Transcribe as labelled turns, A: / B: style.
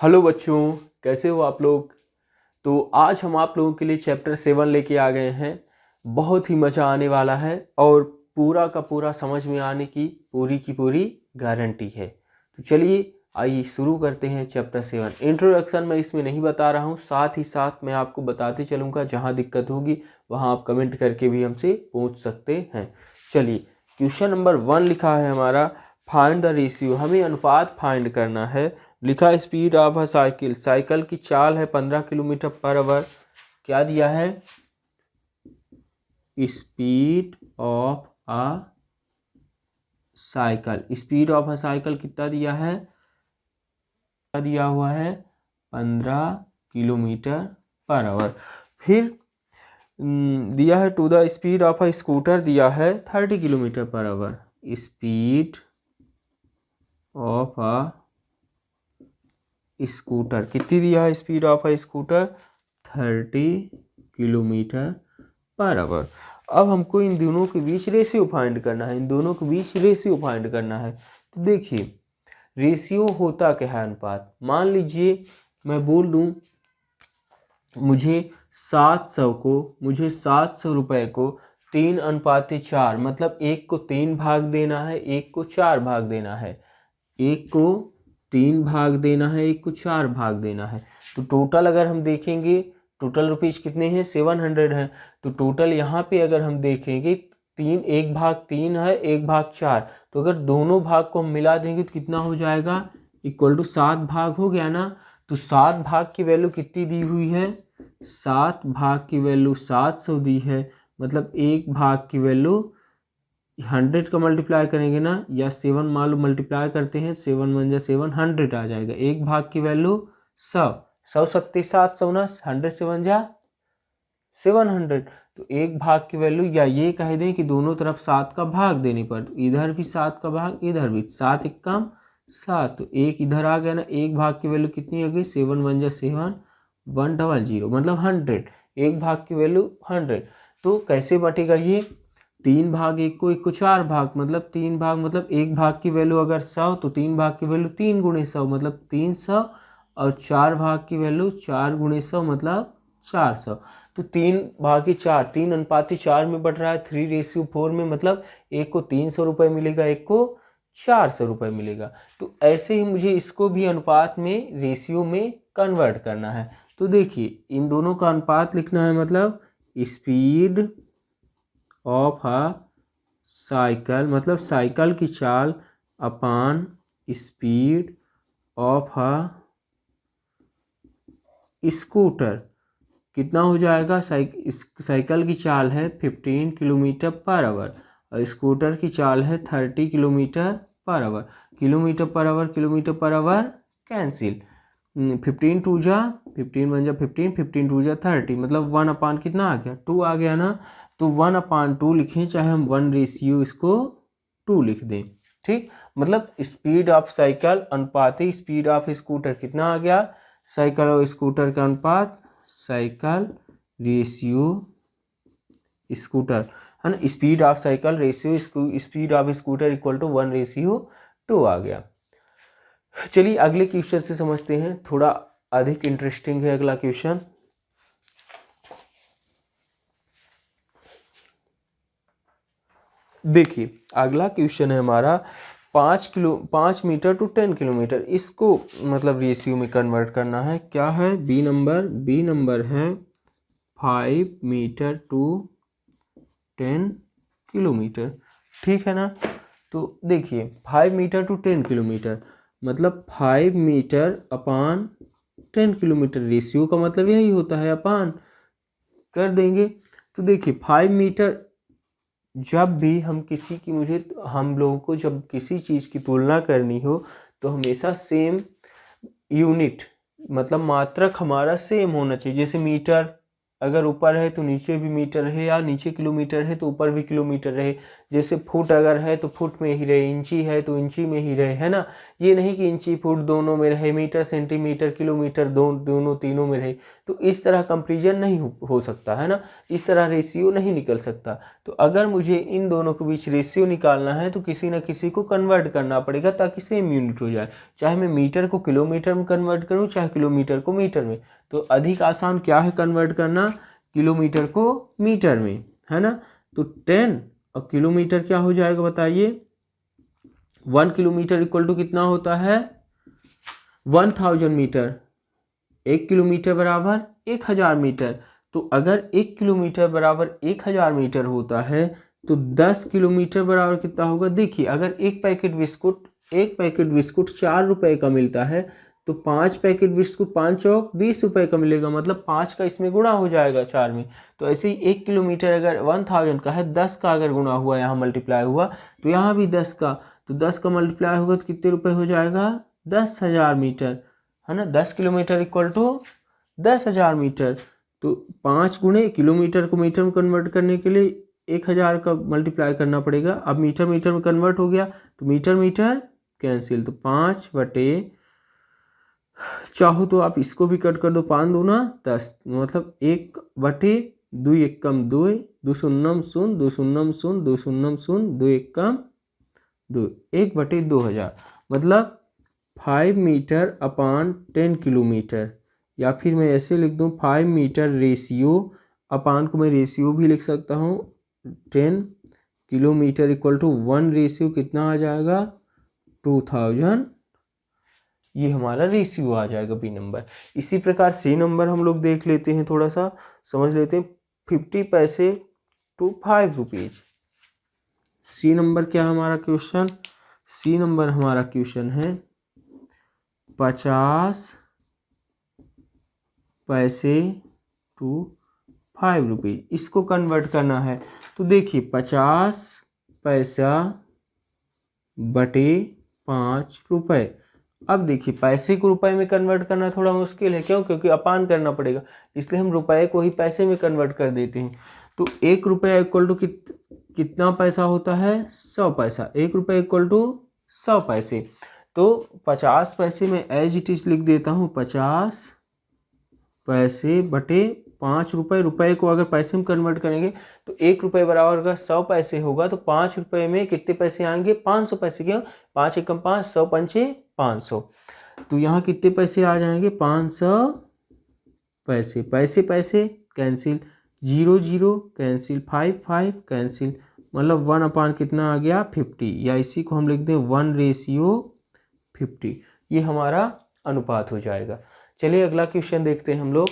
A: Hello बच्चों, कैसे हो आप लोग। तो आज हम आप लोगों के लिए चैप्टर 7 लेके आ गए हैं। बहुत ही मज़ा आने वाला है और पूरा का पूरा समझ में आने की पूरी गारंटी है। तो चलिए आइए शुरू करते हैं चैप्टर 7। इंट्रोडक्शन मैं इसमें नहीं बता रहा हूँ, साथ ही साथ मैं आपको बताते चलूँगा। जहाँ दिक्कत होगी वहाँ आप कमेंट करके भी हमसे पूछ सकते हैं। चलिए, क्वेश्चन नंबर 1 लिखा है हमारा, फाइंड द रेशियो। हमें अनुपात फाइंड करना है। लिखा speed of a cycle, cycle की चाल है 15 किलोमीटर पर आवर। क्या दिया है? Speed of a cycle, speed of a cycle कितना दिया है? दिया हुआ है 15 किलोमीटर पर आवर। फिर दिया है to the speed of a scooter, दिया है 30 kilometre per hour. Speed of a scooter कितनी दिया है? Speed of a scooter 30 kilometre per hour. अब हमको इन दोनों के बीच रेशियो फाइंड करना है। तो देखिए, रेशियो होता क्या है? अनुपात। मान लीजिए मैं बोल दूं मुझे 700 रुपए को 3:4, मतलब एक को 3 भाग देना है, एक को 4 भाग देना है। एक को 3 भाग देना है, एक को 4 भाग देना है। तो टोटल अगर हम देखेंगे, टोटल रुपीज कितने हैं? 700 हैं। तो टोटल यहाँ पे अगर हम देखेंगे, एक भाग 3 है, एक भाग 4। तो अगर दोनों भाग को हम मिला देंगे तो कितना हो जाएगा? इक्वल टू 7 भाग हो गया ना। तो 7 भाग की वैल्यू कितनी दी हुई है? 7 भाग की वैल्यू 700 दी है। मतलब एक भाग की वैल्यू 100 का मल्टीप्लाई करेंगे ना, या 7 मान लो मल्टीप्लाई करते हैं, 7 1 7 100 आ जाएगा। एक भाग की वैल्यू 100, 100 सत्ती 700 ना, 100 से 1 जा 700। तो एक भाग की वैल्यू, या ये कह दें कि दोनों तरफ 7 का भाग देने पर, तो इधर भी 7 का भाग, इधर भी 7 एक कम 7, तो एक इधर आ गया ना। एक भाग की वैल्यू कितनी हो गई? 7 1 7 100, मतलब 100। एक भाग की वैल्यू 100। तो कैसे बटेगा ये? 3 भाग एक को 4 भाग, मतलब 3 भाग, मतलब एक भाग की वैल्यू अगर 100 तो 3 भाग की वैल्यू 3 गुणे 100 मतलब 300, और 4 भाग की वैल्यू 4 गुणे 100 मतलब 400। तो 3/4, 3:4 में बढ़ रहा है, 3:4 में, मतलब एक को 300 रुपये मिलेगा, एक को 400 रुपये मिलेगा। तो ऐसे ही मुझे इसको भी अनुपात में, रेशियो में कन्वर्ट करना है। तो देखिए, इन दोनों का अनुपात लिखना है, मतलब स्पीड ऑफ अ साइकिल, मतलब साइकिल की चाल अपान स्पीड ऑफ अ स्कूटर कितना हो जाएगा? साइकिल की चाल है 15 किलोमीटर पर आवर और स्कूटर की चाल है 30 kilometre per our. Kilometre per our cancel. 15 2 जा 15 1 जा 15, 15 2 जा 30, मतलब 1/, कितना आ गया? 2 आ गया ना। तो 1/2 लिखें, चाहे हम 1 रेशियो इसको 2 लिख दें। ठीक, मतलब स्पीड ऑफ साइकिल अनुपात स्पीड ऑफ स्कूटर कितना आ गया? साइकिल और स्कूटर का अनुपात, साइकिल रेशियो स्कूटर, है ना। Speed of cycle ratio speed of scooter equal to 1:2 आ गया। चलिए अगले क्वेश्चन से समझते हैं, थोड़ा अधिक इंटरेस्टिंग है अगला क्वेश्चन। देखिए, अगला क्वेश्चन है हमारा 5 मीटर टू 10 किलोमीटर। इसको मतलब रेशियो में कन्वर्ट करना है। क्या है? बी नंबर है 5 मीटर टू 10 किलोमीटर। ठीक है ना। तो देखिए, 5 मीटर टू 10 किलोमीटर, मतलब 5 मीटर अपान 10 किलोमीटर। रेशियो का मतलब यही होता है, अपान कर देंगे। तो देखिए 5 मीटर, जब भी हम लोगों को जब किसी चीज़ की तुलना करनी हो तो हमेशा सेम यूनिट, मतलब मात्रक हमारा सेम होना चाहिए। जैसे मीटर अगर ऊपर है तो नीचे भी मीटर है, या नीचे किलोमीटर है तो ऊपर भी किलोमीटर रहे। जैसे फुट अगर है तो फुट में ही रहे, इंची है तो इंची में ही रहे, है ना। ये नहीं कि इंची फुट दोनों में रहे, मीटर सेंटीमीटर किलोमीटर दोनों तीनों में रहे। तो इस तरह कंपेरिजन नहीं हो सकता, है ना, इस तरह रेशियो नहीं निकल सकता। तो अगर मुझे इन दोनों के बीच रेशियो निकालना है तो किसी न किसी को कन्वर्ट करना पड़ेगा ताकि सेम यूनिट हो जाए, चाहे मैं मीटर को किलोमीटर में कन्वर्ट करूँ चाहे किलोमीटर को मीटर में। तो अधिक आसान क्या है कन्वर्ट करना, किलोमीटर को मीटर में, है ना। तो 10 और किलोमीटर क्या हो जाएगा बताइए, 1 किलोमीटर इक्वल टू कितना होता है 1000 मीटर, 1 किलोमीटर बराबर 1000 मीटर। तो अगर 1 किलोमीटर बराबर 1000 मीटर होता है तो 10 किलोमीटर बराबर कितना होगा। देखिए अगर एक पैकेट बिस्कुट 4 रुपए का मिलता है तो 5 पैकेट बिस्कुट 5 और 20 रुपए का मिलेगा, मतलब 5 का इसमें गुणा हो जाएगा 4 में। तो ऐसे ही 1 किलोमीटर अगर 1000 का है, 10 का अगर गुणा हुआ यहाँ मल्टीप्लाई हुआ तो यहाँ भी 10 का, तो 10 का मल्टीप्लाई होगा तो कितने रुपए हो जाएगा 10,000 मीटर, है ना। 10 किलोमीटर इक्वल टू 10,000 मीटर। तो 5 गुणे किलोमीटर को मीटर में कन्वर्ट करने के लिए 1000 का मल्टीप्लाई करना पड़ेगा। अब मीटर में कन्वर्ट हो गया तो मीटर कैंसिल, तो 5 बटे, चाहो तो आप इसको भी कट कर दो, 5 दूना 10, मतलब 1 बटे 2 एकम 2, 2 शून्यम 0, 2 शून्यम 0, 2 शून्यम 0, 2 एकम 2, 1 बटे 2000, मतलब 5 मीटर अपान 10 किलोमीटर। या फिर मैं ऐसे लिख दूँ 5 मीटर रेशियो, अपान को मैं रेशियो भी लिख सकता हूँ, 10 किलोमीटर इक्वल टू 1 रेशियो कितना आ जाएगा 2000। ये हमारा रेशियो आ जाएगा बी नंबर। इसी प्रकार सी नंबर हम लोग देख लेते हैं, थोड़ा सा समझ लेते हैं। 50 पैसे टू 5 रुपीज। सी नंबर क्या हमारा क्वेश्चन, सी नंबर हमारा क्वेश्चन है 50 पैसे टू 5 रुपीज, इसको कन्वर्ट करना है। तो देखिए 50 पैसा बटे 5 रुपए। अब देखिए पैसे को रुपए में कन्वर्ट करना थोड़ा मुश्किल है, क्यों, क्योंकि अपान करना पड़ेगा, इसलिए हम रुपए को ही पैसे में कन्वर्ट कर देते हैं। तो 1 रुपया इक्वल टू कितना पैसा होता है 100 पैसा, 1 रुपया इक्वल टू 100 पैसे। तो 50 पैसे में एज इट इज लिख देता हूँ, 50 पैसे बटे 5 रुपये। रुपए को अगर पैसे में कन्वर्ट करेंगे तो 1 रुपये बराबर अगर 100 पैसे होगा तो 5 रुपये में कितने पैसे आएंगे 500 पैसे, क्यों 5 एकम 5, 100 पंचे 500। तो यहाँ कितने पैसे आ जाएंगे 500 पैसे। पैसे कैंसिल, 0 0 कैंसिल, 5 5 कैंसिल, मतलब 1 अपान कितना आ गया 50, या इसी को हम लिख दें 1 रेशियो 50। ये हमारा अनुपात हो जाएगा। चलिए अगला क्वेश्चन देखते हैं हम लोग।